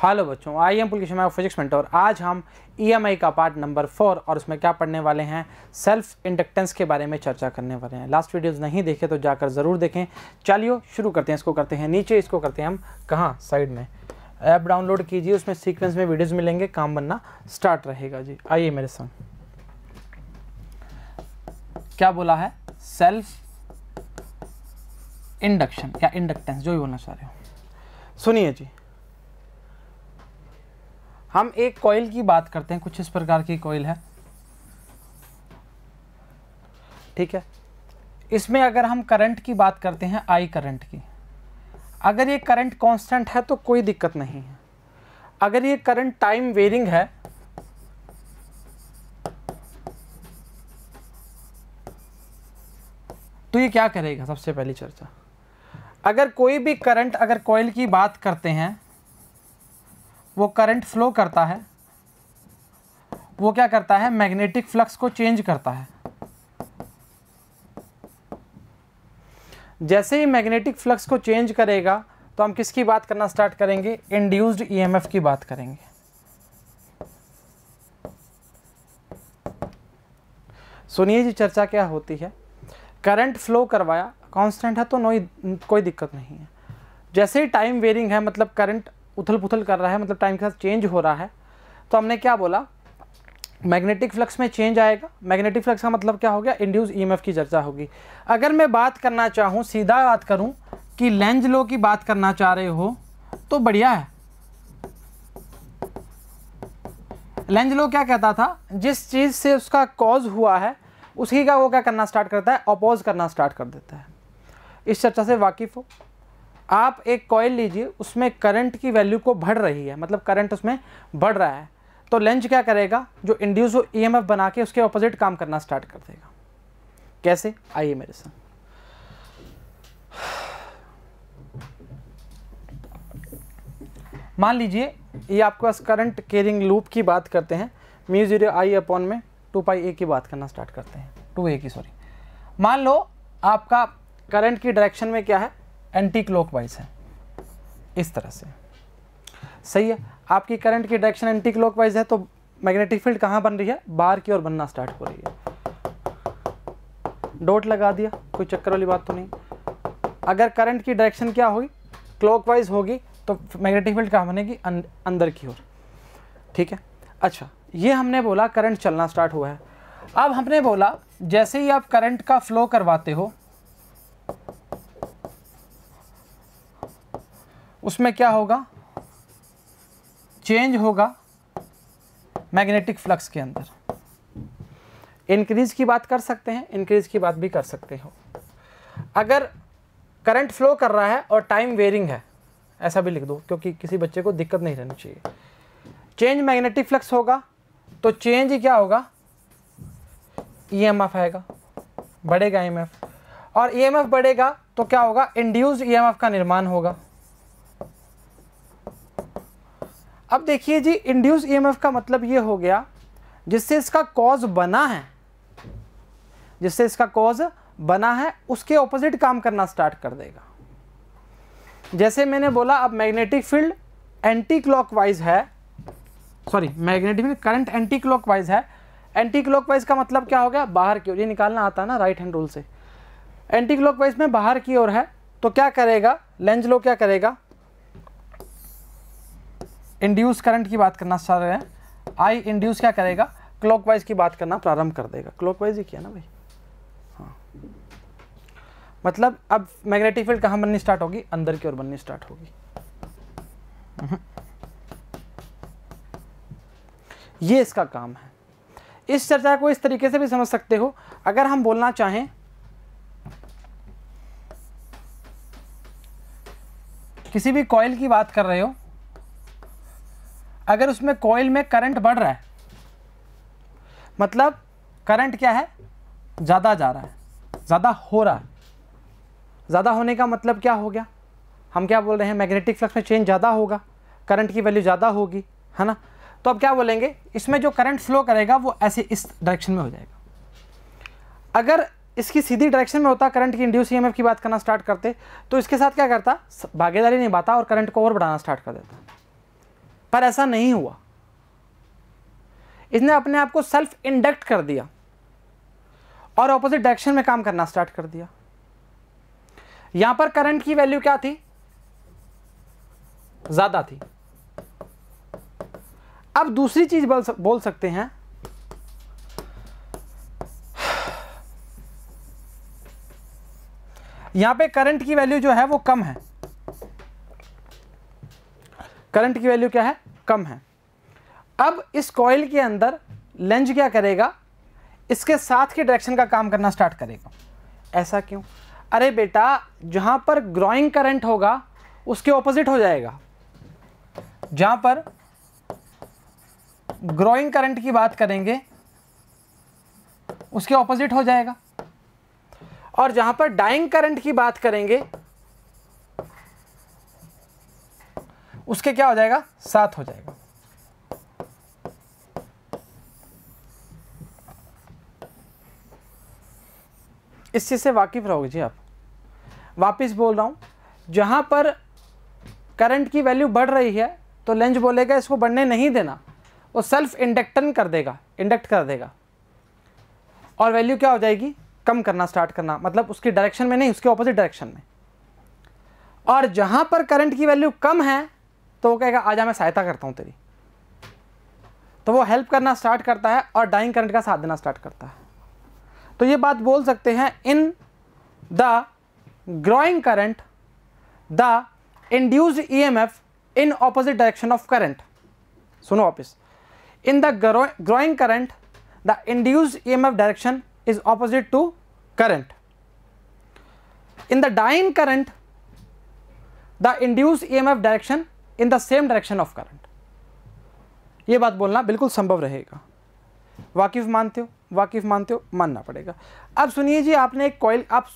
Hello बच्चों, I am पुलकिश, मैं physics mentor. आज हम ईएमआई का पार्ट नंबर 4 और उसमें क्या पढ़ने वाले हैं, सेल्फ इंडक्टेंस के बारे में चर्चा करने वाले हैं। लास्ट वीडियोस नहीं देखे तो जाकर ज़रूर देखें। चलिए शुरू करते हैं। इसको करते हैं नीचे, इसको करते हैं हम कहाँ, साइड में। ऐप डाउनलोड कीजिए, उसमें सीक्वेंस में वीडियोज़ मिलेंगे, काम बनना स्टार्ट रहेगा जी। आइए मेरे संग। क्या बोला है, सेल्फ इंडक्शन या इंडक्टेंस, जो भी बोलना चाह रहे हो। सुनिए जी, हम एक कॉइल की बात करते हैं। कुछ इस प्रकार की कॉइल है, ठीक है। इसमें अगर हम करंट की बात करते हैं, आई करंट की, अगर ये करंट कांस्टेंट है तो कोई दिक्कत नहीं है। अगर ये करंट टाइम वेरिंग है तो ये क्या करेगा। सबसे पहली चर्चा, अगर कोई भी करंट, अगर कॉइल की बात करते हैं, वो करंट फ्लो करता है, वो क्या करता है, मैग्नेटिक फ्लक्स को चेंज करता है। जैसे ही मैग्नेटिक फ्लक्स को चेंज करेगा तो हम किसकी बात करना स्टार्ट करेंगे, इंड्यूस्ड ईएमएफ की बात करेंगे। सुनिए जी, चर्चा क्या होती है। करंट फ्लो करवाया, कांस्टेंट है तो कोई दिक्कत नहीं है। जैसे ही टाइम वेरिंग है, मतलब करंट उथल पुथल कर रहा है, मतलब टाइम के साथ चेंज हो रहा है, तो हमने क्या बोला, मैग्नेटिक फ्लक्स में चेंज आएगा। मैग्नेटिक फ्लक्स का मतलब क्या हो गया, इंड्यूस ईएमएफ की चर्चा होगी। अगर मैं बात करना चाहूँ, सीधा बात करूँ कि लेंज लॉ की बात करना चाह रहे हो तो बढ़िया है। लेंज लॉ क्या कहता था, जिस चीज़ से उसका कॉज हुआ है उसी का वो क्या करना स्टार्ट करता है, अपोज करना स्टार्ट कर देता है। इस चर्चा से वाकिफ हो। आप एक कॉइल लीजिए, उसमें करंट की वैल्यू को बढ़ रही है, मतलब करंट उसमें बढ़ रहा है, तो लेंज क्या करेगा, जो इंड्यूस ईएमएफ बना के उसके ऑपोजिट काम करना स्टार्ट कर देगा। कैसे, आइए मेरे साथ। मान लीजिए ये आपके पास करंट कैरिंग लूप की बात करते हैं, म्यू 0 आई अपॉन में 2πa की बात करना स्टार्ट करते हैं, 2a की, सॉरी। मान लो आपका करंट की डायरेक्शन में क्या है, एंटी क्लॉकवाइज है, इस तरह से, सही है। आपकी करंट की डायरेक्शन एंटी क्लॉकवाइज है तो मैग्नेटिक फील्ड कहाँ बन रही है, बाहर की ओर बनना स्टार्ट हो रही है। डॉट लगा दिया, कोई चक्कर वाली बात तो नहीं। अगर करंट की डायरेक्शन क्या होगी, क्लॉकवाइज होगी, तो मैग्नेटिक फील्ड कहाँ बनेगी, अंदर की ओर, ठीक है। अच्छा, ये हमने बोला करंट चलना स्टार्ट हुआ है। अब हमने बोला जैसे ही आप करंट का फ्लो करवाते हो, उसमें क्या होगा, चेंज होगा मैग्नेटिक फ्लक्स के अंदर। इंक्रीज की बात कर सकते हैं, इंक्रीज की बात भी कर सकते हो। अगर करंट फ्लो कर रहा है और टाइम वेरिंग है, ऐसा भी लिख दो, क्योंकि किसी बच्चे को दिक्कत नहीं रहनी चाहिए। चेंज मैग्नेटिक फ्लक्स होगा तो चेंज ही क्या होगा, ईएमएफ आएगा, बढ़ेगा ईएमएफ, और ईएमएफ बढ़ेगा तो क्या होगा, इंड्यूस्ड ईएमएफ का निर्माण होगा। अब देखिए जी, इंड्यूस ईएमएफ का मतलब ये हो गया, जिससे इसका कॉज बना है, जिससे इसका कॉज बना है उसके ऑपोजिट काम करना स्टार्ट कर देगा। जैसे मैंने बोला, अब मैग्नेटिक फील्ड एंटी क्लॉकवाइज है, sorry, magnetic field current anti clockwise है। एंटी क्लॉकवाइज का मतलब क्या हो गया, बाहर की ओर। ये निकालना आता है ना राइट हैंड रूल से। एंटी क्लॉकवाइज में बाहर की ओर है तो क्या करेगा, लेंज लॉ क्या करेगा, इंड्यूस करंट की बात करना स्टार्ट है, आई इंड्यूस क्या करेगा, क्लॉकवाइज की बात करना प्रारंभ कर देगा। क्लॉकवाइज ही किया ना भाई, हाँ। मतलब अब मैग्नेटिक फील्ड कहाँ बननी स्टार्ट होगी, अंदर की ओर बननी स्टार्ट होगी। ये इसका काम है। इस चर्चा को इस तरीके से भी समझ सकते हो। अगर हम बोलना चाहें, किसी भी कॉइल की बात कर रहे हो, अगर उसमें कॉइल में करंट बढ़ रहा है, मतलब करंट क्या है, ज़्यादा जा रहा है, ज़्यादा हो रहा है। ज़्यादा होने का मतलब क्या हो गया, हम क्या बोल रहे हैं, मैग्नेटिक फ्लक्स में चेंज ज़्यादा होगा, करंट की वैल्यू ज़्यादा होगी, है ना। तो अब क्या बोलेंगे, इसमें जो करंट फ्लो करेगा वो ऐसे इस डायरेक्शन में हो जाएगा। अगर इसकी सीधी डायरेक्शन में होता, करंट की इंड्यूस ईएमएफ की बात करना स्टार्ट करते, तो इसके साथ क्या करता, भागीदारी निभाता और करंट को और बढ़ाना स्टार्ट कर देता। पर ऐसा नहीं हुआ, इसने अपने आप को सेल्फ इंडक्ट कर दिया और ऑपोजिट डायरेक्शन में काम करना स्टार्ट कर दिया। यहां पर करंट की वैल्यू क्या थी, ज्यादा थी। अब दूसरी चीज बोल सकते हैं, यहां पे करंट की वैल्यू जो है वो कम है, करंट की वैल्यू क्या है, कम है। अब इस कॉइल के अंदर लेंज क्या करेगा, इसके साथ के डायरेक्शन का काम करना स्टार्ट करेगा। ऐसा क्यों? अरे बेटा, जहां पर ग्रोइंग करंट होगा उसके ऑपोजिट हो जाएगा। जहां पर ग्रोइंग करंट की बात करेंगे उसके ऑपोजिट हो जाएगा, और जहां पर डाइंग करंट की बात करेंगे उसके क्या हो जाएगा, साथ हो जाएगा। इस चीज से वाकिफ रहोगे जी आप। वापिस बोल रहा हूं, जहां पर करंट की वैल्यू बढ़ रही है तो लेंज बोलेगा इसको बढ़ने नहीं देना, वो सेल्फ इंडक्टन कर देगा, इंडक्ट कर देगा, और वैल्यू क्या हो जाएगी, कम करना स्टार्ट करना, मतलब उसकी डायरेक्शन में नहीं, उसके ऑपोजिट डायरेक्शन में। और जहां पर करंट की वैल्यू कम है तो वो कहेगा आजा मैं सहायता करता हूं तेरी, तो वो हेल्प करना स्टार्ट करता है और डाइंग करंट का साथ देना स्टार्ट करता है। तो ये बात बोल सकते हैं, in the growing current the induced EMF in opposite direction of current. सुनो वापिस, in the growing current the induced EMF direction is opposite to current. In the dying current, the induced EMF direction in the same direction of current. ये बात बोलना बिल्कुल संभव रहेगा। वाकिफ मानते हो? वाकिफ मानते हो? मानना पड़ेगा। अब सुनिए जी, आपने एक कॉइल, आप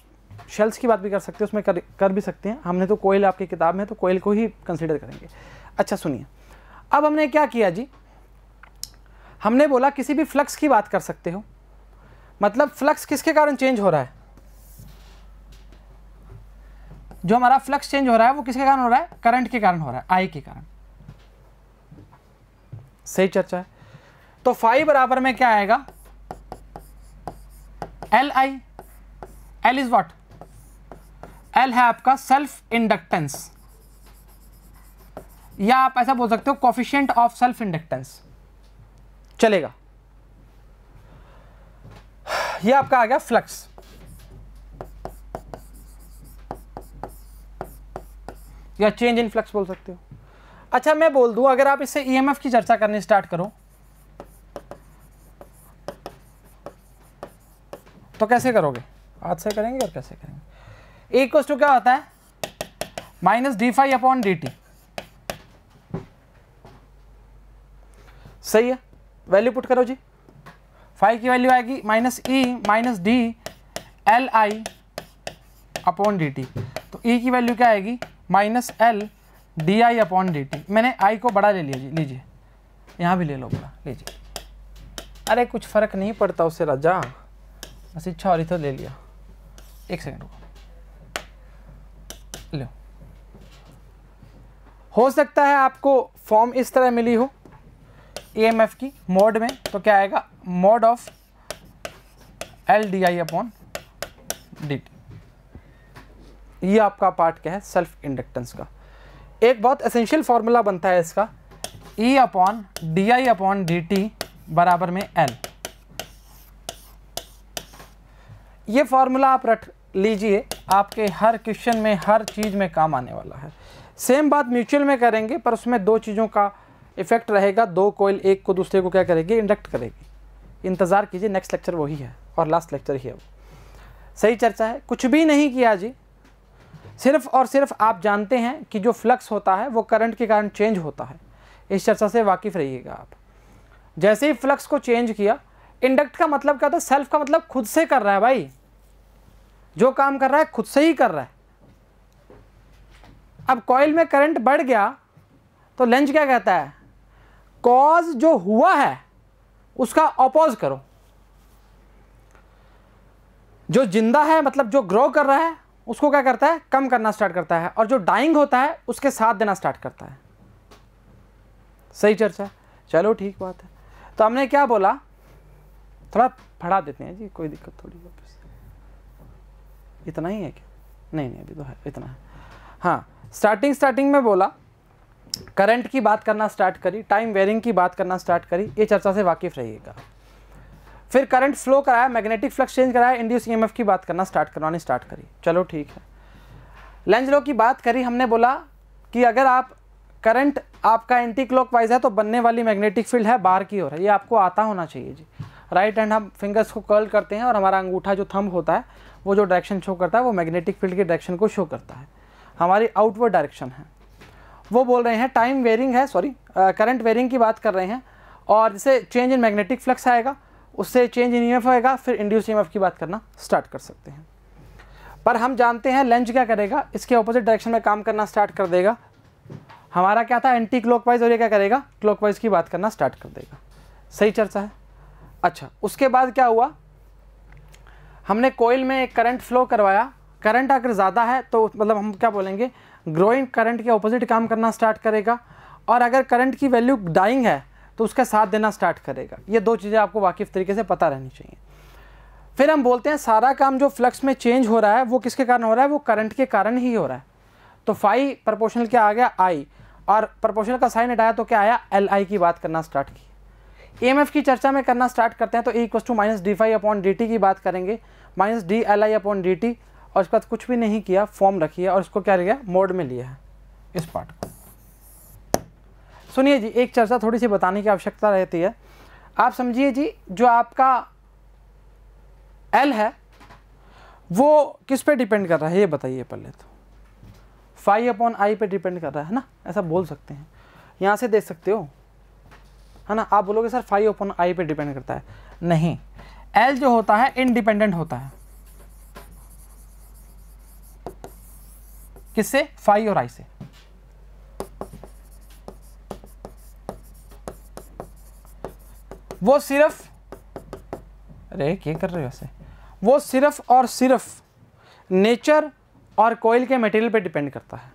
शेल्स की बात भी कर सकते हो, उसमें कर भी सकते हैं, हमने तो कॉइल आपकी किताब में तो कॉइल को ही कंसीडर करेंगे। अच्छा सुनिए, अब हमने क्या किया जी, हमने बोला किसी भी फ्लक्स की बात कर सकते हो, मतलब फ्लक्स किसके कारण चेंज हो रहा है, जो हमारा फ्लक्स चेंज हो रहा है वो किसके कारण हो रहा है, करंट के कारण हो रहा है, आई के कारण। सही चर्चा है। तो फाई बराबर में क्या आएगा, L I. L is what, L है आपका सेल्फ इंडक्टेंस, या आप ऐसा बोल सकते हो कोफिशिएंट ऑफ सेल्फ इंडक्टेंस, चलेगा। ये आपका आ गया फ्लक्स। या चेंज इन फ्लक्स बोल सकते हो। अच्छा मैं बोल दूं, अगर आप इससे ईएमएफ की चर्चा करनी स्टार्ट करो तो कैसे करोगे, हाथ से करेंगे और कैसे करेंगे। इक्वल टू क्या होता है, minus d phi upon d t. सही है, वैल्यू पुट करो जी। फाई की वैल्यू आएगी minus E minus d L I upon d t. तो ई की वैल्यू क्या आएगी, minus L d I upon d t. मैंने आई को बड़ा ले लिया जी, लीजिए यहाँ भी ले लो बड़ा, लीजिए। अरे कुछ फ़र्क नहीं पड़ता उससे राजा, बस इच्छा हो रही तो ले लिया। एक सेकंड रुको, लो। हो सकता है आपको फॉर्म इस तरह मिली हो ईएमएफ की मोड में, तो क्या आएगा, mode of L d I upon d T. ये आपका पार्ट क्या है, सेल्फ इंडक्टेंस का। एक बहुत एसेंशियल फॉर्मूला बनता है इसका, ई upon D I upon d T बराबर में एल। ये फॉर्मूला आप रट लीजिए, आपके हर क्वेश्चन में हर चीज़ में काम आने वाला है। सेम बात म्यूचुअल में करेंगे, पर उसमें दो चीज़ों का इफेक्ट रहेगा, दो कोयल एक को दूसरे को क्या करेगी, इंडक्ट करेगी। इंतज़ार कीजिए, नेक्स्ट लेक्चर वही है और लास्ट लेक्चर ही है वो। सही चर्चा है, कुछ भी नहीं किया जी, सिर्फ और सिर्फ आप जानते हैं कि जो फ्लक्स होता है वो करंट के कारण चेंज होता है। इस चर्चा से वाकिफ रहिएगा आप। जैसे ही फ्लक्स को चेंज किया, इंडक्ट का मतलब क्या होता है, सेल्फ का मतलब खुद से कर रहा है भाई, जो काम कर रहा है खुद से ही कर रहा है। अब कॉइल में करंट बढ़ गया तो लेंज क्या कहता है, कॉज जो हुआ है उसका अपोज करो। जो जिंदा है मतलब जो ग्रो कर रहा है उसको क्या करता है, कम करना स्टार्ट करता है, और जो डाइंग होता है उसके साथ देना स्टार्ट करता है। सही चर्चा, चलो ठीक बात है। तो हमने क्या बोला, थोड़ा पढ़ा देते हैं जी, कोई दिक्कत थोड़ी। वापस इतना ही है क्या? नहीं नहीं, अभी तो है, इतना है। हाँ, स्टार्टिंग में बोला करंट की बात करना स्टार्ट करी, टाइम वेरिंग की बात करना स्टार्ट करी, ये चर्चा से वाकिफ रहिएगा। फिर करंट फ्लो कराया, मैग्नेटिक फ्लक्स चेंज कराया, इंड्यूस ईएमएफ की बात करना स्टार्ट करी, चलो ठीक है। लेंज लॉ की बात करी, हमने बोला कि अगर आप करंट आपका एंटी क्लॉकवाइज है तो बनने वाली मैग्नेटिक फील्ड है बाहर की ओर है, ये आपको आता होना चाहिए जी। राइट हैंड हम फिंगर्स को कर्ल करते हैं और हमारा अंगूठा जो थंब होता है वो जो डायरेक्शन शो करता है वो मैग्नेटिक फील्ड के डायरेक्शन को शो करता है, हमारी आउटवर्ड डायरेक्शन है। वो बोल रहे हैं टाइम वेरिंग है, सॉरी करंट वेरिंग की बात कर रहे हैं, और जैसे चेंज इन मैग्नेटिक फ्लक्स आएगा उससे चेंज इन ईएमएफ आएगा, फिर इंड्यूस ईएमएफ की बात करना स्टार्ट कर सकते हैं। पर हम जानते हैं लेंज क्या करेगा, इसके ऑपोजिट डायरेक्शन में काम करना स्टार्ट कर देगा। हमारा क्या था, एंटी क्लॉकवाइज, और ये क्या करेगा, क्लॉकवाइज की बात करना स्टार्ट कर देगा। सही चर्चा है। अच्छा, उसके बाद क्या हुआ, हमने कोयल में एक करंट फ्लो करवाया। करंट अगर ज़्यादा है तो मतलब हम क्या बोलेंगे, ग्रोइंग करंट के ऑपोजिट काम करना स्टार्ट करेगा, और अगर करंट की वैल्यू डाइंग है तो उसका साथ देना स्टार्ट करेगा। ये दो चीज़ें आपको वाकिफ तरीके से पता रहनी चाहिए। फिर हम बोलते हैं सारा काम जो फ्लक्स में चेंज हो रहा है वो किसके कारण हो रहा है, वो करंट के कारण ही हो रहा है। तो फाई प्रोपोर्शनल क्या आ गया, आई, और प्रोपोर्शनल का साइन हटाया तो क्या आया, एल आई की बात करना स्टार्ट की। ईएमएफ की चर्चा में करना स्टार्ट करते हैं तो E = -d∅/dt की बात करेंगे, -dLi/dt, और इसके बाद कुछ भी नहीं किया, फॉर्म रखी है और इसको क्या लिया, मोड में लिया है इस पार्ट को। सुनिए जी, एक चर्चा थोड़ी सी बताने की आवश्यकता रहती है। आप समझिए जी, जो आपका L है वो किस पे डिपेंड कर रहा है, ये बताइए पहले तो। φ/I पे डिपेंड कर रहा है ना, ऐसा बोल सकते हैं, यहाँ से देख सकते हो है ना। आप बोलोगे सर φ/I पे डिपेंड करता है, नहीं, L जो होता है इंडिपेंडेंट होता है, किससे, फाई और आई से। वो सिर्फ, अरे क्या कर रहे हो ऐसे, वो सिर्फ और सिर्फ नेचर और कोयल के मटेरियल पे डिपेंड करता है।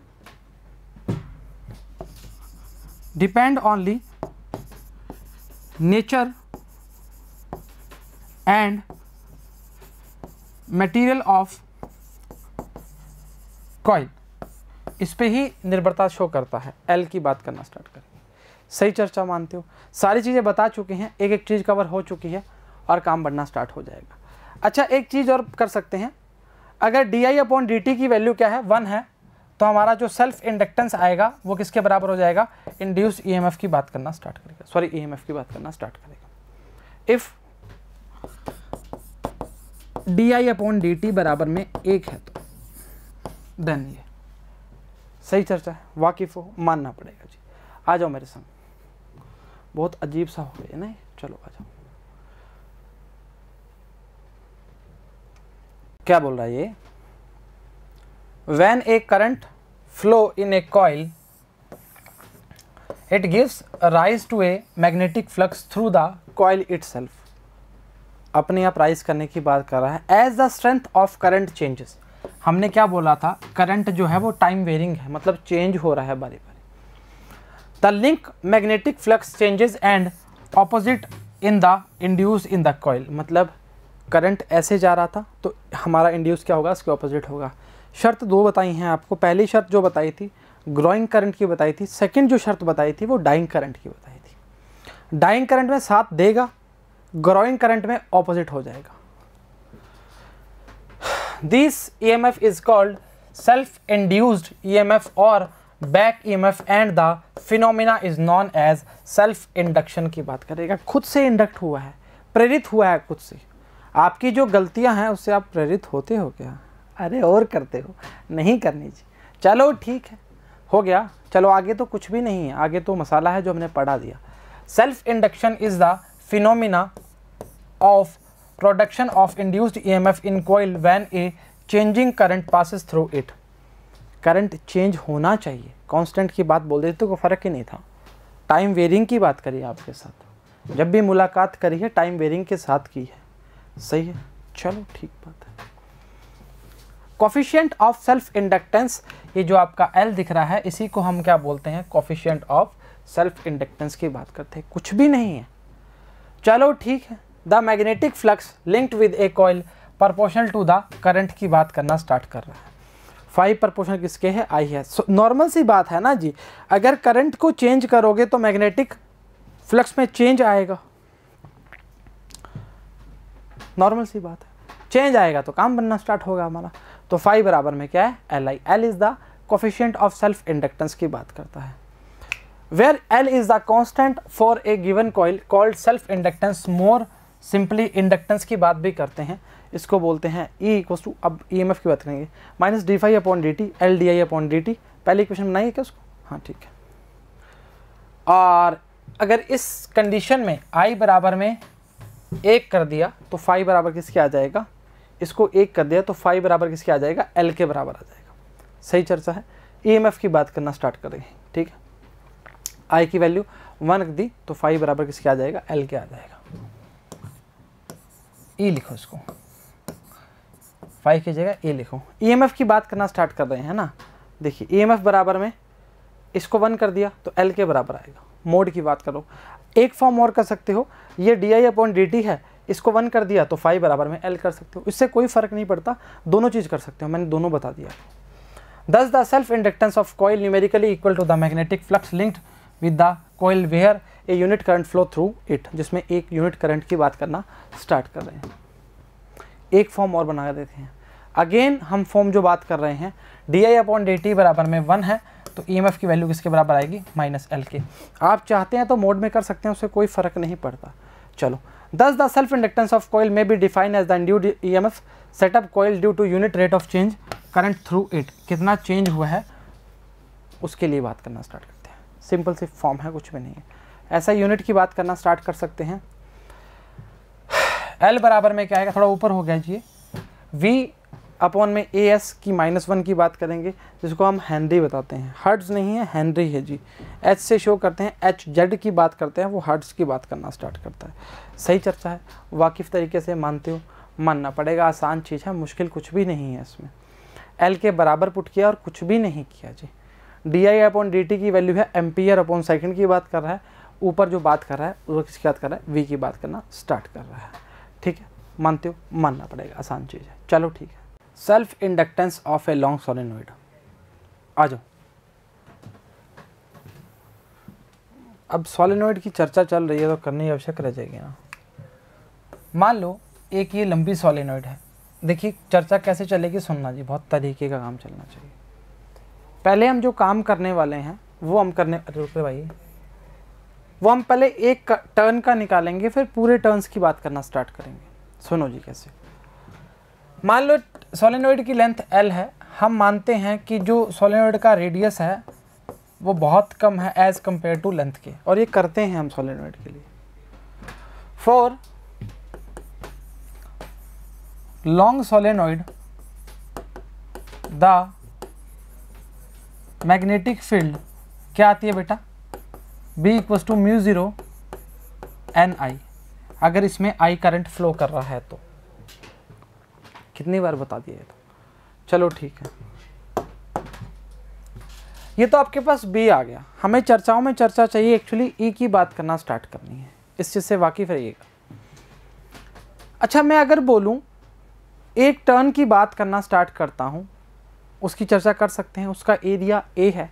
Depend only nature and material of coil, इस पे ही निर्भरता शो करता है। एल की बात करना स्टार्ट करें। सही चर्चा मानते हो, सारी चीज़ें बता चुके हैं, एक एक चीज़ कवर हो चुकी है और काम बढ़ना स्टार्ट हो जाएगा। अच्छा, एक चीज़ और कर सकते हैं, अगर di/dt की वैल्यू क्या है, 1 है, तो हमारा जो सेल्फ इंडक्टेंस आएगा वो किसके बराबर हो जाएगा, इंड्यूस ईएमएफ की बात करना स्टार्ट करेगा, सॉरी ईएमएफ की बात करना स्टार्ट करेगा। इफ di/dt बराबर में 1 है तो देन ये सही चर्चा है, वाकिफ हो, मानना पड़ेगा जी। आ जाओ मेरे संग, बहुत अजीब सा हो गया नहीं, चलो आ जाओ। क्या बोल रहा है ये, when a current flow in a coil it gives rise to a magnetic flux through the coil itself. अपने आप राइज करने की बात कर रहा है। As the strength of current changes, हमने क्या बोला था, करंट जो है वो टाइम वेरिंग है, मतलब चेंज हो रहा है बारी बारी। The link magnetic flux changes and opposite in the induce in the coil, मतलब करंट ऐसे जा रहा था तो हमारा इंड्यूस क्या होगा, इसके ऑपोजिट होगा। शर्त दो बताई हैं आपको, पहली शर्त जो बताई थी ग्रोइंग करंट की बताई थी, सेकंड जो शर्त बताई थी वो डाइंग करंट की बताई थी। डाइंग करंट में साथ देगा, ग्रोइंग करंट में ऑपोजिट हो जाएगा। This EMF is called self induced EMF और back EMF and the phenomena is known as self induction की बात करेगा। खुद से इंडक्ट हुआ है, प्रेरित हुआ है खुद से। आपकी जो गलतियां हैं उससे आप प्रेरित होते हो क्या, अरे और करते हो, नहीं करनी चाहिए। चलो ठीक है, हो गया, चलो आगे तो कुछ भी नहीं है, आगे तो मसाला है जो हमने पढ़ा दिया। Self induction is the phenomena of production of induced EMF in coil when a changing current passes through it. Current change होना चाहिए, कांस्टेंट की बात बोल देते तो कोई फर्क ही नहीं था। टाइम वेरिंग की बात करी आपके साथ, जब भी मुलाकात करी है टाइम वेरिंग के साथ की है, सही है, चलो ठीक बात है। कोफिशिएंट ऑफ सेल्फ इंडक्टेंस, ये जो आपका L दिख रहा है इसी को हम क्या बोलते हैं, कोफिशिएंट ऑफ सेल्फ इंडक्टेंस की बात करते हैं, कुछ भी नहीं है। चलो ठीक है, the magnetic flux linked with a coil proportional to the current की बात करना स्टार्ट कर रहा है। 5 प्रोपोर्शनल किसके है, I है। नॉर्मल सी बात है ना जी, अगर करंट को चेंज करोगे तो मैग्नेटिक फ्लक्स में चेंज आएगा, नॉर्मल सी बात है, चेंज आएगा तो काम बनना स्टार्ट होगा हमारा। तो 5 बराबर में क्या है, Li। L is the coefficient of self inductance की बात करता है। Where L is the constant for a given coil called self inductance, more simply inductance की बात भी करते हैं, इसको बोलते हैं E इक्वल्स टू, अब EMF की बात करेंगे, minus d∅ upon dt L di upon dt। पहले इक्वेशन बनाइए क्या उसको, हाँ ठीक है। और अगर इस कंडीशन में I बराबर में 1 कर दिया तो फाई बराबर किसके आ जाएगा, इसको 1 कर दिया तो फाई बराबर किसके आ जाएगा, L के बराबर आ जाएगा। सही चर्चा है। EMF की बात करना स्टार्ट करेंगे, ठीक है। I की वैल्यू 1 रख दी तो फाई बराबर किसके आ जाएगा, L के आ जाएगा। E लिखो इसको, फाई की जगह E लिखो। EMF की बात करना स्टार्ट कर रहे हैं ना, देखिए EMF बराबर में इसको 1 कर दिया तो L के बराबर आएगा। मोड की बात करो, एक फॉर्म और कर सकते हो, ये di अपॉन dt है, इसको 1 कर दिया तो फाई बराबर में L कर सकते हो, इससे कोई फर्क नहीं पड़ता, दोनों चीज़ कर सकते हो, मैंने दोनों बता दिया। Thus the self inductance of coil numerically equal to the magnetic flux linked with the coil where a unit current flow through it, जिसमें एक यूनिट करंट की बात करना स्टार्ट कर रहे हैं। एक फॉर्म और बना देते हैं, अगेन हम फॉर्म जो बात कर रहे हैं di अपॉन dt बराबर में 1 है तो EMF की वैल्यू किसके बराबर आएगी, माइनस L के। आप चाहते हैं तो मोड में कर सकते हैं, उससे कोई फर्क नहीं पड़ता। चलो, thus the self inductance of coil may be defined as the induced EMF set up coil due to unit rate of change current through it, कितना चेंज हुआ है उसके लिए बात करना स्टार्ट करते हैं। सिंपल सी फॉर्म है, कुछ भी नहीं है। ऐसा यूनिट की बात करना स्टार्ट कर सकते हैं। L बराबर में क्या आएगा, थोड़ा ऊपर हो गया जी, V अपॉन में AS की -1 की बात करेंगे, जिसको हम हेनरी बताते हैं, हर्ट्ज नहीं है, हेनरी है जी। H से शो करते हैं, HZ की बात करते हैं, वो हर्ट्ज की बात करना स्टार्ट करता है। सही चर्चा है, वाकिफ़ तरीके से मानते हो, मानना पड़ेगा, आसान चीज़ है, मुश्किल कुछ भी नहीं है इसमें। L के बराबर पुट किया और कुछ भी नहीं किया जी। di अपॉन dt की वैल्यू है एम्पियर अपॉन सेकंड की बात कर रहा है, ऊपर जो बात कर रहा है वो किसकी बात कर रहा है, V की बात करना स्टार्ट कर रहा है। ठीक है, मानते हो, मानना पड़ेगा, आसान चीज़ है। चलो ठीक है, self inductance of a long solenoid, आ जाओ। अब सोलेनोइड की चर्चा चल रही है तो करनी आवश्यक रह जाएगी ना। मान लो एक ये लंबी सोलेनोइड है, देखिए चर्चा कैसे चलेगी सुनना जी, बहुत तरीके का काम चलना चाहिए। पहले हम जो काम करने वाले हैं वो हम करने, रुके भाई, वो हम पहले एक टर्न का निकालेंगे, फिर पूरे टर्न्स की बात करना स्टार्ट करेंगे। सुनो जी कैसे। मान लो सोलेनोइड की लेंथ L है, हम मानते हैं कि जो सोलेनोइड का रेडियस है वो बहुत कम है एज़ कम्पेयर टू लेंथ के, और ये करते हैं हम सोलेनोइड के लिए। For long solenoid the magnetic field क्या आती है बेटा, B इक्वल्स टू μ0 Ni, अगर इसमें I करंट फ्लो कर रहा है तो। कितनी बार बता दिया ये तो, चलो ठीक है। ये तो आपके पास B आ गया, हमें चर्चाओं में चर्चा चाहिए, एक्चुअली E की बात करना स्टार्ट करनी है, इस चीज़ से वाकिफ रहिएगा। अच्छा, मैं अगर बोलूँ एक टर्न की बात करना स्टार्ट करता हूँ, उसकी चर्चा कर सकते हैं, उसका एरिया A है,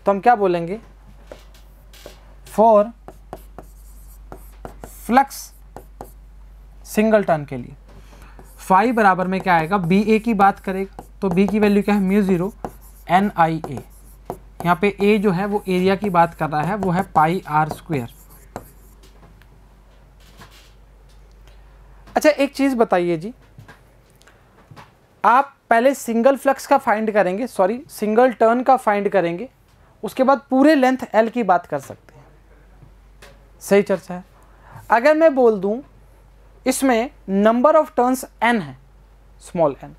तो हम क्या बोलेंगे, फॉर फ्लक्स सिंगल टर्न के लिए फाई बराबर में क्या आएगा, बी ए की बात करेगा तो बी की वैल्यू क्या है, μ0 Ni। यहाँ पे ए जो है वो एरिया की बात कर रहा है, वो है πr²। अच्छा एक चीज़ बताइए जी, आप पहले सिंगल फ्लक्स का फाइंड करेंगे, सॉरी सिंगल टर्न का फाइंड करेंगे, उसके बाद पूरे लेंथ L की बात कर सकते हैं। सही चर्चा है। अगर मैं बोल दूं इसमें नंबर ऑफ टर्न्स n है, स्मॉल n,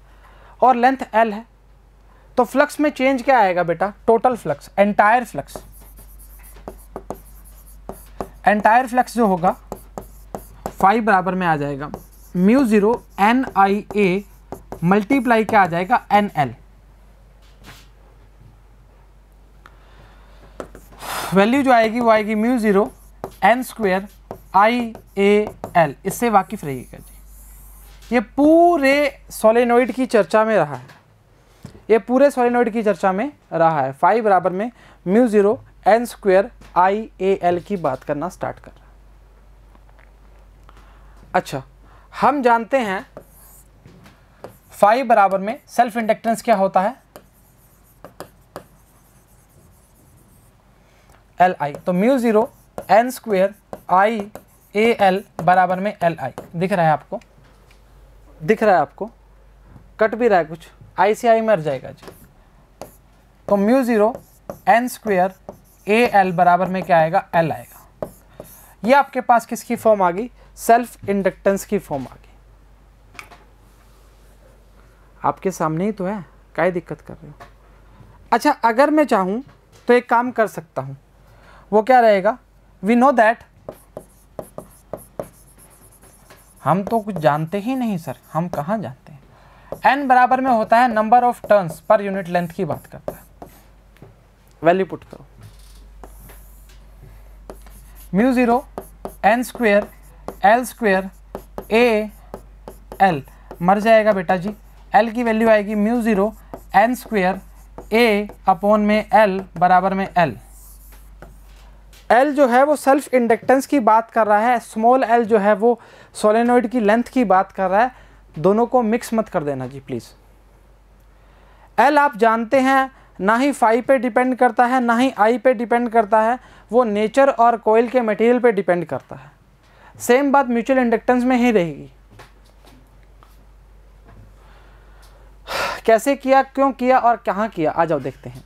और लेंथ L है, तो फ्लक्स में चेंज क्या आएगा बेटा, total flux, entire flux. Entire flux जो होगा फाई बराबर में आ जाएगा μ0 Nia मल्टीप्लाई क्या आ जाएगा, NL। वैल्यू जो आएगी वो आएगी म्यू 0 n स्क्वायर IAL। इससे वाकिफ रहिएगा जी, ये पूरे सोलेनोइड की चर्चा में रहा है, ये पूरे सोलेनोइड की चर्चा में रहा है। फाई बराबर में म्यू 0 n स्क्वायर IAL की बात करना स्टार्ट कर रहा है। अच्छा, हम जानते हैं फाई बराबर में सेल्फ इंडक्टेंस क्या होता है, Li। तो म्यू 0 n स्क्वायर IAL बराबर में Li। दिख रहा है आपको, दिख रहा है आपको, कट भी रहा है कुछ, आई से आई मर जाएगा जी। तो म्यू 0 n स्क्वायर AL बराबर में क्या आएगा, L आएगा। ये आपके पास किसकी फॉर्म आ गई, सेल्फ इंडक्टेंस की फॉर्म आ गई। आपके सामने ही तो है, काहे दिक्कत कर रहे हो। अच्छा, अगर मैं चाहूं तो एक काम कर सकता हूं, वो क्या रहेगा, वी नो दैट, हम तो कुछ जानते ही नहीं सर, हम कहाँ जानते हैं। n बराबर में होता है number of turns per unit length की बात करता है। वैल्यू पुट करो, mu 0 n square L square AL मर जाएगा बेटा जी। L की वैल्यू आएगी mu 0 n square A upon में L बराबर में L। L जो है वो सेल्फ इंडक्टेंस की बात कर रहा है, स्मॉल l जो है वो सोलेनोइड की लेंथ की बात कर रहा है। दोनों को मिक्स मत कर देना जी प्लीज़। L आप जानते हैं ना ही फाई पे डिपेंड करता है ना ही I पे डिपेंड करता है, वो नेचर और कोयल के मटेरियल पे डिपेंड करता है। सेम बात म्यूचुअल इंडक्टेंस में ही रहेगी। कैसे किया, क्यों किया और कहाँ किया, आ जाओ देखते हैं।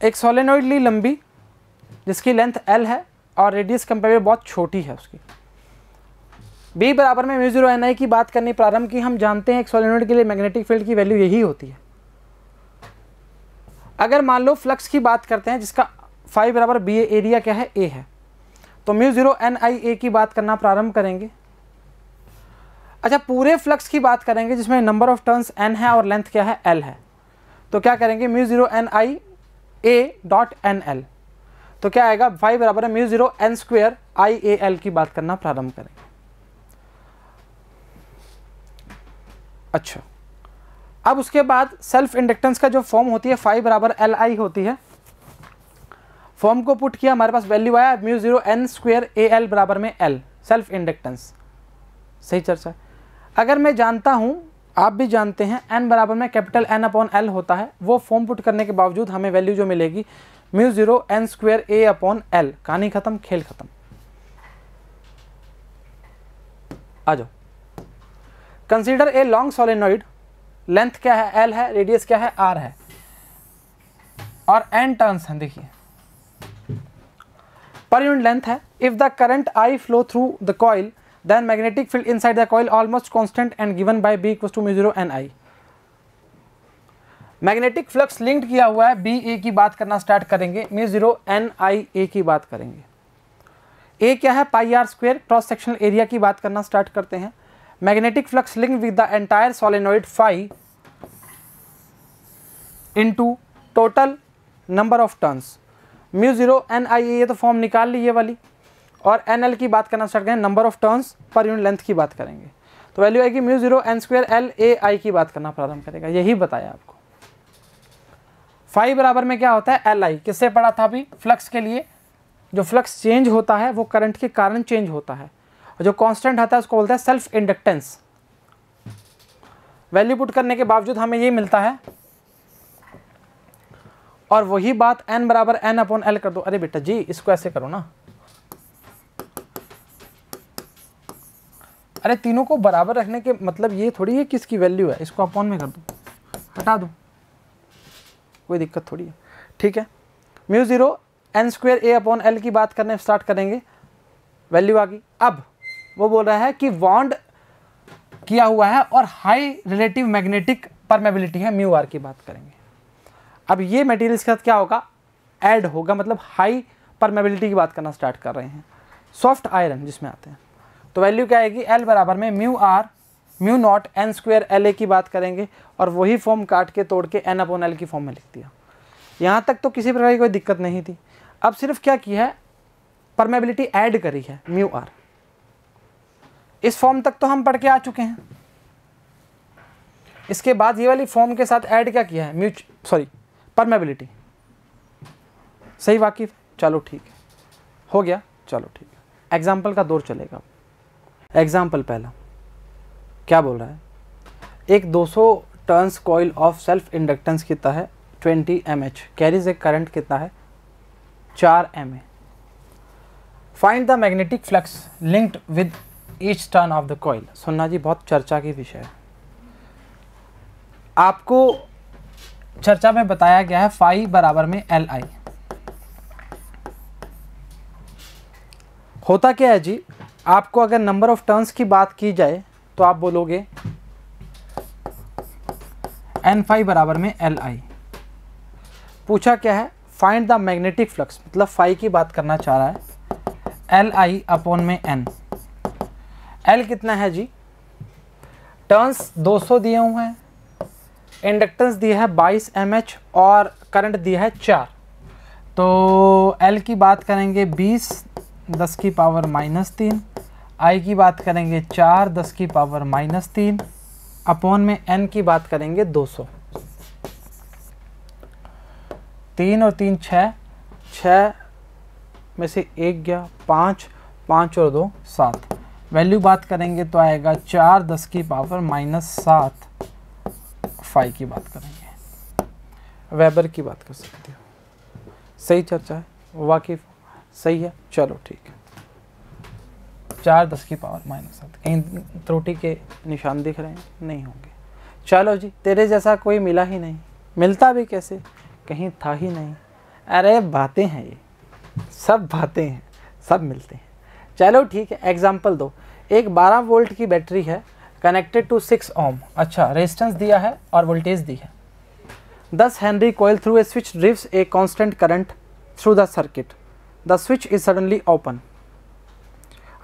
एक सोलेनोइड ली लंबी, जिसकी लेंथ L है और रेडियस कंपेरेटिव बहुत छोटी है उसकी। B बराबर में म्यू 0 NI की बात करनी प्रारंभ की। हम जानते हैं एक सोलेनोइड के लिए मैग्नेटिक फील्ड की वैल्यू यही होती है। अगर मान लो फ्लक्स की बात करते हैं जिसका फाई बराबर B एरिया क्या है, A है, तो म्यू 0 NIA की बात करना प्रारंभ करेंगे। अच्छा, पूरे फ्लक्स की बात करेंगे जिसमें नंबर ऑफ टर्न्स n है और लेंथ क्या है, L है, तो क्या करेंगे, म्यू 0 NIA डॉट NL। तो क्या आएगा, फाई बराबर है म्यू 0 n स्क्वायर IAL की बात करना प्रारंभ करेंगे। अच्छा, अब उसके बाद सेल्फ इंडक्टेंस का जो फॉर्म होती है फाई बराबर LI होती है। फॉर्म को पुट किया, हमारे पास वैल्यू आया म्यू 0 n स्क्वायर AL बराबर में L, सेल्फ इंडक्टेंस। सही चर्चा है। अगर मैं जानता हूं, आप भी जानते हैं, n बराबर में कैपिटल N अपॉन L होता है, वो फॉर्म पुट करने के बावजूद हमें वैल्यू जो मिलेगी mu 0 n square A upon L। कहानी खत्म, खेल खत्म। आ जाओ, consider a long solenoid, length क्या है, L है, रेडियस क्या है, R है, और n टर्न्स हैं। देखिए पर यूनिट लेंथ है। If the current I flow through the coil then magnetic field inside the coil almost constant and given by B equals to mu 0 NI। Magnetic flux linked किया हुआ है, BA की बात करना start करेंगे, mu 0 NIA की बात करेंगे। A क्या है, pi R square, cross sectional area की बात करना स्टार्ट करते हैं। Magnetic flux linked with the entire solenoid phi into total number of turns. mu 0 NIA ये तो फॉर्म निकाल ली ये वाली, और NL की बात करना स्टार्ट करें, number of turns per unit length की बात करेंगे, तो वैल्यू आएगी म्यू 0 n स्क्वायर LAI की बात करना प्रारंभ करेगा। यही बताया आपको। फाई बराबर में क्या होता है, LI। किससे पढ़ा था अभी, फ्लक्स के लिए जो फ्लक्स चेंज होता है वो करंट के कारण चेंज होता है, और जो कांस्टेंट आता है उसको बोलते हैं सेल्फ इंडक्टेंस। वैल्यू पुट करने के बावजूद हमें ये मिलता है, और वही बात n बराबर n अपॉन L कर दो। अरे बेटा जी, इसको ऐसे करो ना, अरे तीनों को बराबर रखने के मतलब ये थोड़ी है किसकी वैल्यू है, इसको अपॉन में कर दो, हटा दो, कोई दिक्कत थोड़ी है। ठीक है, mu 0 n square A upon L की बात करने स्टार्ट करेंगे, वैल्यू आ गई। अब वो बोल रहा है कि बॉन्ड किया हुआ है और हाई रिलेटिव मैग्नेटिक परमेबिलिटी है, म्यू आर की बात करेंगे। अब ये मटेरियल के साथ क्या होगा, ऐड होगा, मतलब हाई परमेबिलिटी की बात करना स्टार्ट कर रहे हैं, सॉफ्ट आयरन जिसमें आते हैं। तो वैल्यू क्या आएगी, L बराबर में mu r mu naught n square l A की बात करेंगे और वही फॉर्म काट के तोड़ के एन अपॉन एल की फॉर्म में लिख दिया। यहाँ तक तो किसी प्रकार की कोई दिक्कत नहीं थी। अब सिर्फ क्या किया है, परमेबिलिटी ऐड करी है म्यू आर। इस फॉर्म तक तो हम पढ़ के आ चुके हैं। इसके बाद ये वाली फॉर्म के साथ ऐड क्या किया है, परमेबिलिटी। सही वाकिफ, चलो ठीक है, हो गया, चलो ठीक है। एग्जाम्पल का दौर चलेगा। एग्जाम्पल पहला क्या बोल रहा है, एक 200 turns coil of self inductance कितना है 20 mH, कैरीज एक करंट कितना है 4 mA। Find the magnetic flux linked with each turn off the coil. सुनना जी, बहुत चर्चा की विषय है। आपको चर्चा में बताया गया है फाई बराबर में LI। होता क्या है जी, आपको अगर नंबर ऑफ टर्न्स की बात की जाए तो आप बोलोगे N फाई बराबर में LI। पूछा क्या है, फाइंड द मैग्नेटिक फ्लक्स, मतलब फाई की बात करना चाह रहा है, LI अपॉन में N। L कितना है जी, टर्न्स 200 दिए हुए हैं, इंडक्टेंस दिया है 22 mH और करंट दिया है 4। तो L की बात करेंगे 20 10 की पावर -3, I की बात करेंगे 4 10 की पावर -3 अपॉन में N की बात करेंगे 200। 3 और 3 6, 6 में से 1 गया 5, 5 और 2 7। वैल्यू बात करेंगे तो आएगा 4 10 की पावर -7। फाई की बात करेंगे, वेबर की बात कर सकते हो। सही चर्चा है, वाकिफ सही है, चलो ठीक है। 4 10 की पावर -7, कहीं त्रुटि के निशान दिख रहे हैं, नहीं होंगे। चलो जी, तेरे जैसा कोई मिला ही नहीं, मिलता भी कैसे, कहीं था ही नहीं। अरे बातें हैं ये, सब बातें हैं, सब मिलते हैं। चलो ठीक है, एग्जाम्पल दो। एक 12 वोल्ट की बैटरी है कनेक्टेड टू 6 ओम। अच्छा, रेजिस्टेंस दिया है और वोल्टेज दी है। 10 henry coil through a switch drives a constant current through the circuit. The switch is suddenly open.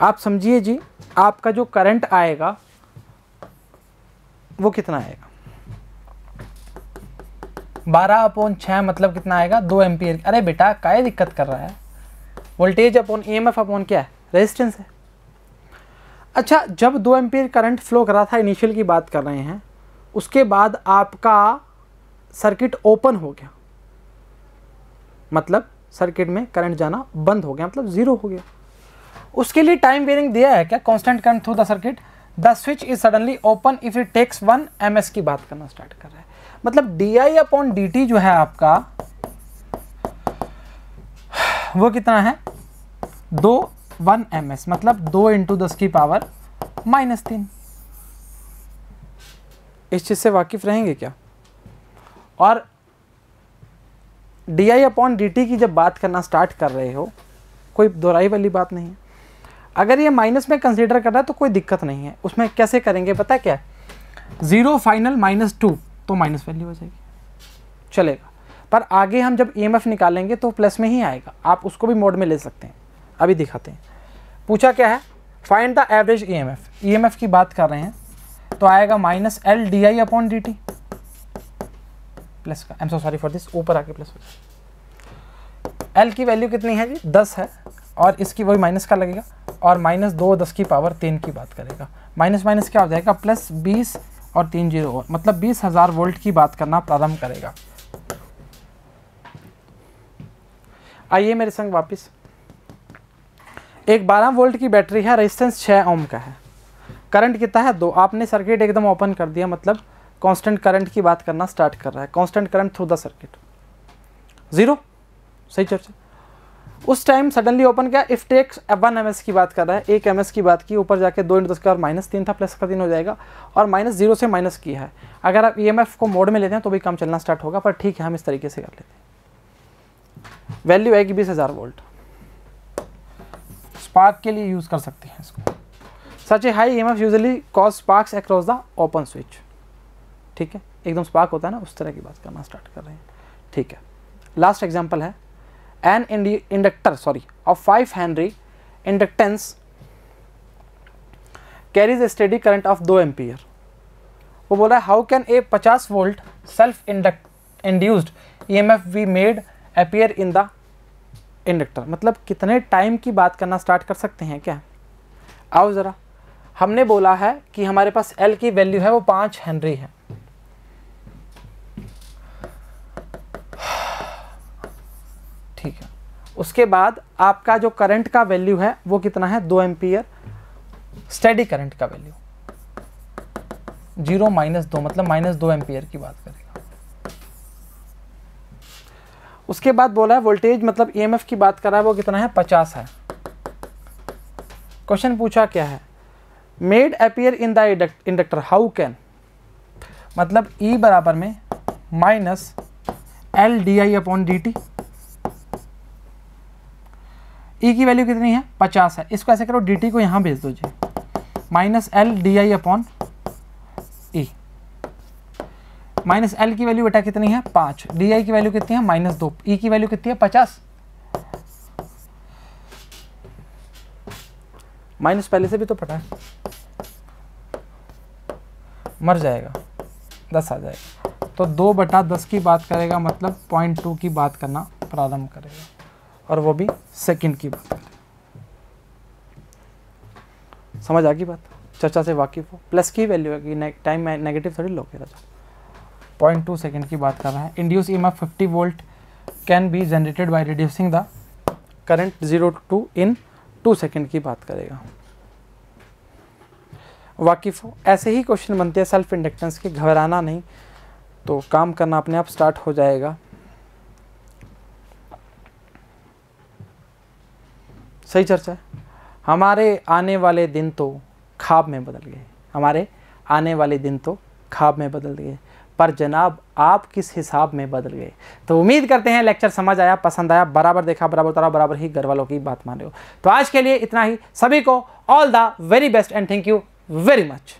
आप समझिए जी, आपका जो करंट आएगा वो कितना आएगा, 12/6 मतलब कितना आएगा 2 एम्पियर। अरे बेटा काहे दिक्कत कर रहा है, वोल्टेज अपॉन EMF अपॉन क्या है, रेजिस्टेंस है। अच्छा, जब 2 एम्पियर करंट फ्लो कर रहा था, इनिशियल की बात कर रहे हैं, उसके बाद आपका सर्किट ओपन हो गया, मतलब सर्किट में करंट जाना बंद हो गया, मतलब जीरो हो गया। उसके लिए टाइम वेरिंग दिया है क्या, constant current through the circuit. The switch is suddenly open if it takes 1 ms की बात करना स्टार्ट कर रहा है। मतलब DI अपॉन DT जो है आपका, वो कितना है 1 ms, मतलब 2 × 10 की पावर -3। इस चीज से वाकिफ रहेंगे क्या। और DI अपॉन DT की जब बात करना स्टार्ट कर रहे हो, कोई दोहराई वाली बात नहीं है। अगर ये माइनस में कंसीडर कर रहा है तो कोई दिक्कत नहीं है। उसमें कैसे करेंगे पता क्या है, 0 फाइनल -2 तो माइनस वैल्यू हो जाएगी, चलेगा। पर आगे हम जब EMF निकालेंगे तो प्लस में ही आएगा, आप उसको भी मोड में ले सकते हैं, अभी दिखाते हैं। पूछा क्या है, फाइंड द एवरेज EMF की बात कर रहे हैं, तो आएगा -L DI upon DT plus का, सॉरी फॉर दिस, ऊपर आके प्लस हो जाएगा। L की वैल्यू कितनी है जी 10 है, और इसकी वही माइनस का लगेगा, और -2 10 की पावर 3 की बात करेगा। माइनस माइनस क्या हो जाएगा, प्लस 20 और 3 0 और, मतलब 20,000 वोल्ट की बात करना प्रारंभ करेगा। आइए मेरे संग वापस। एक 12 वोल्ट की बैटरी है, रेजिस्टेंस 6 ओम का है, करंट कितना है 2। आपने सर्किट एकदम ओपन कर दिया, मतलब कांस्टेंट करंट की बात करना स्टार्ट कर रहा है, constant current through the circuit 0। सही चर्चा। उस टाइम सडनली ओपन किया, इफ टेक्स 1 ms की बात कर रहा है, 1 ms की बात की, ऊपर जाके 2 × 10 का -3 था, प्लस का 3 हो जाएगा, और -0 से माइनस किया है। अगर आप EMF को मोड में लेते हैं तो भी काम चलना स्टार्ट होगा, पर ठीक है हम इस तरीके से कर लेते हैं। वैल्यू आएगी 20,000 वोल्ट। स्पार्क के लिए यूज कर सकते हैं इसको। Such a high EMF usually cause sparks across the open switch. ठीक है, एकदम स्पार्क होता है ना, उस तरह की बात करना स्टार्ट कर रहे हैं। ठीक है, लास्ट एग्जाम्पल है, an inductor of 5 Henry inductance carries A steady current of 2 ampere. वो बोला how can a 50 volt self induced EMF be made appear in the inductor. मतलब कितने टाइम की बात करना स्टार्ट कर सकते हैं क्या? आओ ज़रा, हमने बोला है कि हमारे पास L की वैल्यू है वो 5 हेनरी है। ठीक है, उसके बाद आपका जो करंट का वैल्यू है वो कितना है? 2 एम्पियर स्टेडी करंट का वैल्यू 0 - 2 मतलब -2 एम्पियर की बात करेगा। उसके बाद बोला है वोल्टेज मतलब ईएमएफ की बात कर रहा है वो कितना है? 50 है। क्वेश्चन पूछा क्या है? Made appear in the inductor how can, मतलब E बराबर में -LdI/dt। E की वैल्यू कितनी है? 50 है। इसको ऐसे करो, dt को यहाँ भेज दो जी, -LdI/E। -L की वैल्यू बेटा कितनी है? 5। di की वैल्यू कितनी है? -2। E की वैल्यू कितनी है? 50। माइनस पहले से भी तो पता है, मर जाएगा, 10 आ जाएगा। तो 2/10 की बात करेगा मतलब 0.2 की बात करना प्रारंभ करेगा, और वो भी सेकंड की बात करेगा। समझ आ गई बात? चर्चा से वाकिफ हो। प्लस की वैल्यू है कि टाइम नेगेटिव थोड़ी लोगे राजा। 0.2 सेकेंड की बात कर रहा है। Induce EMF 50 volt can be generated by reducing the current 0 to 2 in 2 second की बात करेगा। वाकिफ हो। ऐसे ही क्वेश्चन बनते हैं सेल्फ इंडक्टेंस के, घबराना नहीं, तो काम करना अपने आप स्टार्ट हो जाएगा। सही चर्चा है। हमारे आने वाले दिन तो ख्वाब में बदल गए, हमारे आने वाले दिन तो ख्वाब में बदल गए, पर जनाब आप किस हिसाब में बदल गए। तो उम्मीद करते हैं लेक्चर समझ आया, पसंद आया, बराबर देखा, बराबर उतारा, बराबर ही घर वालों की बात मान रहे हो। तो आज के लिए इतना ही। सभी को all the very best and thank you very much.